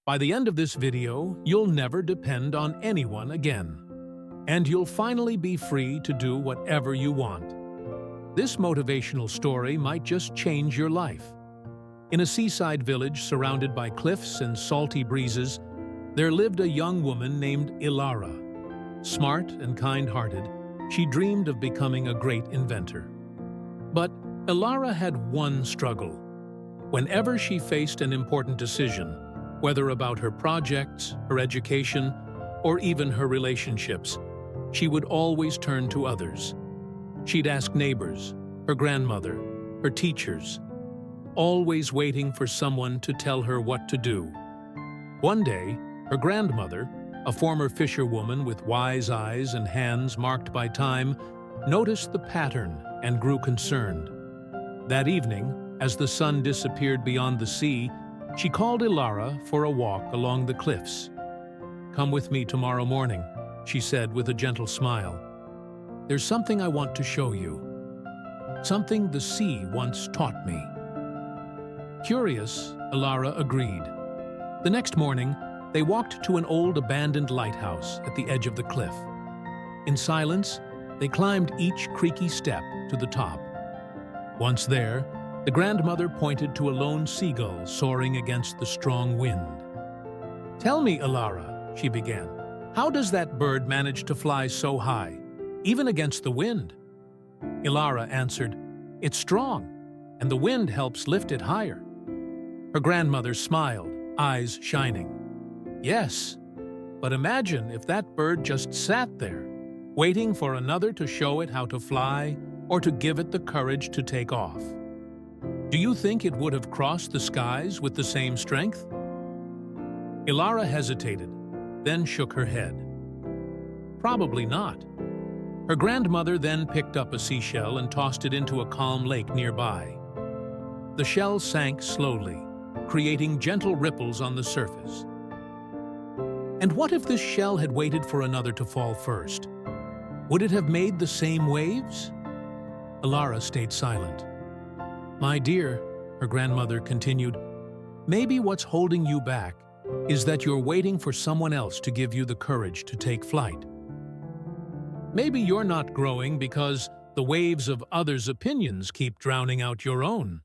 By the end of this video, you'll never depend on anyone again. And you'll finally be free to do whatever you want. This motivational story might just change your life. In a seaside village surrounded by cliffs and salty breezes, there lived a young woman named Ilara. Smart and kind-hearted, she dreamed of becoming a great inventor. But Ilara had one struggle. Whenever she faced an important decision, whether about her projects, her education, or even her relationships, she would always turn to others. She'd ask neighbors, her grandmother, her teachers, always waiting for someone to tell her what to do. One day, her grandmother, a former fisherwoman with wise eyes and hands marked by time, noticed the pattern and grew concerned. That evening, as the sun disappeared beyond the sea, she called Ilara for a walk along the cliffs. "Come with me tomorrow morning," she said with a gentle smile. "There's something I want to show you. Something the sea once taught me." Curious, Ilara agreed. The next morning, they walked to an old abandoned lighthouse at the edge of the cliff. In silence, they climbed each creaky step to the top. Once there, the grandmother pointed to a lone seagull soaring against the strong wind. "Tell me, Ilara," she began, "how does that bird manage to fly so high, even against the wind?" Ilara answered, "It's strong, and the wind helps lift it higher." Her grandmother smiled, eyes shining. "Yes, but imagine if that bird just sat there, waiting for another to show it how to fly or to give it the courage to take off. Do you think it would have crossed the skies with the same strength?" Ilara hesitated, then shook her head. Probably not. Her grandmother then picked up a seashell and tossed it into a calm lake nearby. The shell sank slowly, creating gentle ripples on the surface. And what if this shell had waited for another to fall first? Would it have made the same waves? Ilara stayed silent. "My dear," her grandmother continued, "maybe what's holding you back is that you're waiting for someone else to give you the courage to take flight. Maybe you're not growing because the waves of others' opinions keep drowning out your own."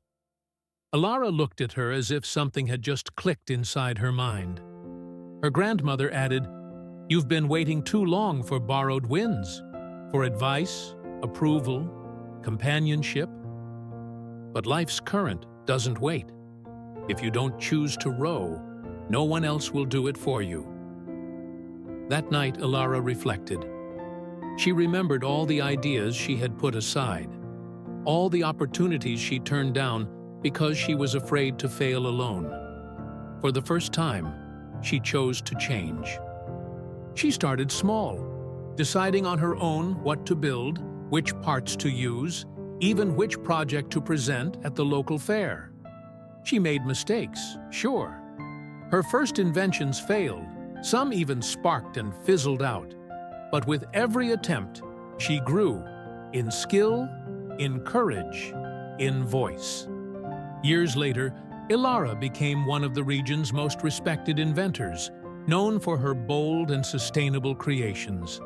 Ilara looked at her as if something had just clicked inside her mind. Her grandmother added, "You've been waiting too long for borrowed winds, for advice, approval, companionship. But life's current doesn't wait. If you don't choose to row, no one else will do it for you." That night, Ilara reflected. She remembered all the ideas she had put aside, all the opportunities she turned down because she was afraid to fail alone. For the first time, she chose to change. She started small, deciding on her own what to build, which parts to use, even which project to present at the local fair. She made mistakes, sure. Her first inventions failed, some even sparked and fizzled out. But with every attempt, she grew in skill, in courage, in voice. Years later, Ilara became one of the region's most respected inventors, known for her bold and sustainable creations.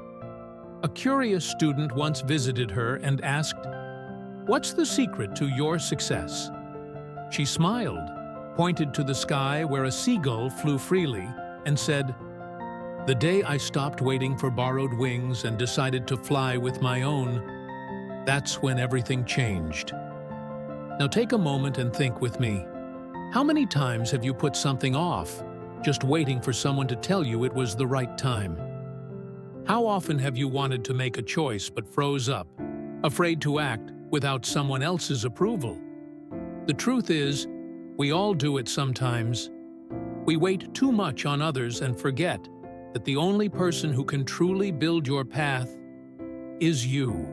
A curious student once visited her and asked, "What's the secret to your success?" She smiled, pointed to the sky where a seagull flew freely, and said, "The day I stopped waiting for borrowed wings and decided to fly with my own, that's when everything changed." Now take a moment and think with me. How many times have you put something off, just waiting for someone to tell you it was the right time? How often have you wanted to make a choice but froze up, afraid to act without someone else's approval? The truth is, we all do it sometimes. We wait too much on others and forget that the only person who can truly build your path is you.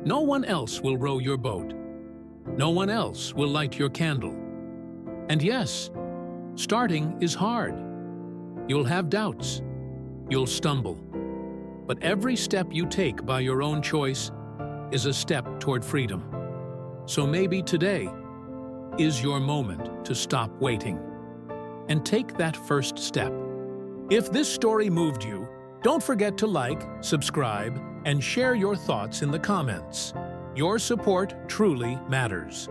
No one else will row your boat. No one else will light your candle. And yes, starting is hard. You'll have doubts. You'll stumble. But every step you take by your own choice is a step toward freedom. So maybe today is your moment to stop waiting. and take that first step. If this story moved you, don't forget to like, subscribe, and share your thoughts in the comments. Your support truly matters.